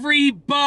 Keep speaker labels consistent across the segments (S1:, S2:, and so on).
S1: everybody!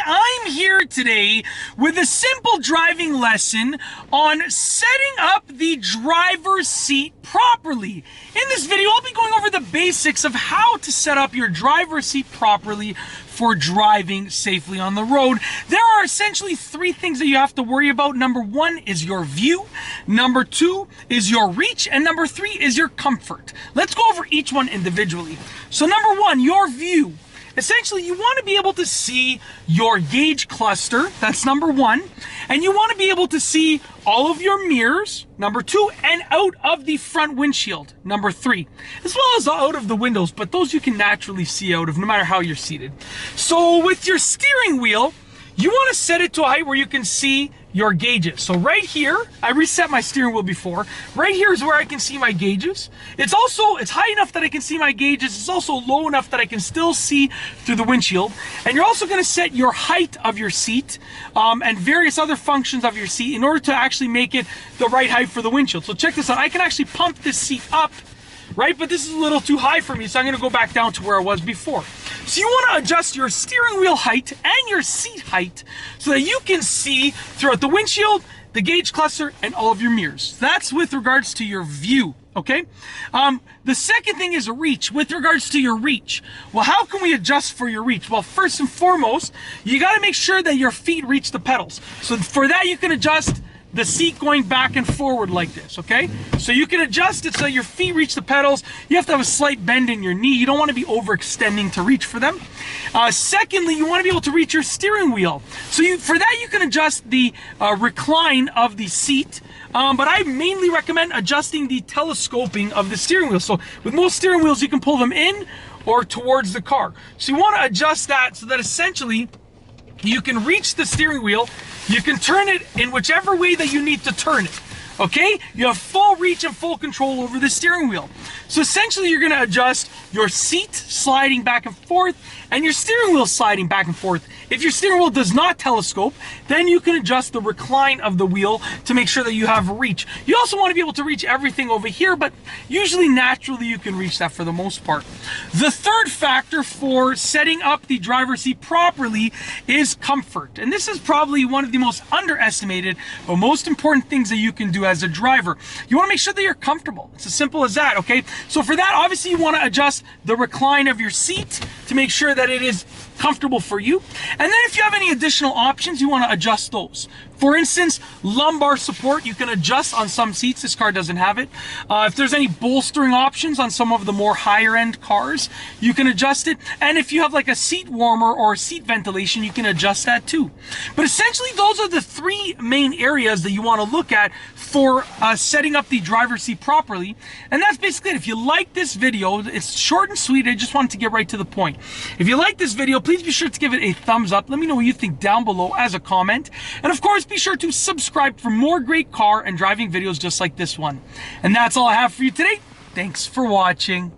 S1: I'm here today with a simple driving lesson on setting up the driver's seat properly. In this video, I'll be going over the basics of how to set up your driver's seat properly for driving safely on the road. There are essentially three things that you have to worry about. Number one is your view, number two is your reach, and number three is your comfort. Let's go over each one individually. So number one, your view. Essentially, you want to be able to see your gauge cluster, that's number one, and you want to be able to see all of your mirrors, number two, and out of the front windshield, number three, as well as out of the windows, but those you can naturally see out of no matter how you're seated. So with your steering wheel, you want to set it to a height where you can see your gauges. So right here, I reset my steering wheel before. Right here is where I can see my gauges. It's high enough that I can see my gauges. It's also low enough that I can still see through the windshield. And you're also going to set your height of your seat and various other functions of your seat in order to actually make it the right height for the windshield. So check this out. I can actually pump this seat up, right? But this is a little too high for me, so I'm going to go back down to where I was before. So you want to adjust your steering wheel height and your seat height so that you can see throughout the windshield, the gauge cluster, and all of your mirrors. That's with regards to your view, okay? The second thing is reach. With regards to your reach, well, how can we adjust for your reach? Well, first and foremost, you got to make sure that your feet reach the pedals. So for that, you can adjust the seat going back and forward like this, okay? So you can adjust it so your feet reach the pedals. You have to have a slight bend in your knee. You don't want to be overextending to reach for them. Secondly, you want to be able to reach your steering wheel. So for that, you can adjust the recline of the seat. But I mainly recommend adjusting the telescoping of the steering wheel. So with most steering wheels, you can pull them in or towards the car. So you want to adjust that so that essentially you can reach the steering wheel. You can turn it in whichever way that you need to turn it, okay? You have full reach and full control over the steering wheel. So essentially, you're going to adjust your seat sliding back and forth and your steering wheel sliding back and forth. If your steering wheel does not telescope, then you can adjust the recline of the wheel to make sure that you have reach. You also want to be able to reach everything over here, but usually naturally you can reach that for the most part. The third factor for setting up the driver's seat properly is comfort. And this is probably one of the most underestimated but most important things that you can do as a driver. You want to make sure that you're comfortable. It's as simple as that, okay? So for that, obviously you want to adjust the recline of your seat to make sure that it is comfortable for you. And then if you have any additional options, you want to adjust those. For instance, lumbar support, you can adjust on some seats. This car doesn't have it. If there's any bolstering options on some of the more higher end cars, you can adjust it. And if you have like a seat warmer or seat ventilation, you can adjust that too. But essentially, those are the three main areas that you want to look at for setting up the driver's seat properly. And that's basically it. If you like this video, it's short and sweet. I just wanted to get right to the point. If you like this video, please be sure to give it a thumbs up. Let me know what you think down below as a comment. And of course, be sure to subscribe for more great car and driving videos just like this one. And that's all I have for you today. Thanks for watching.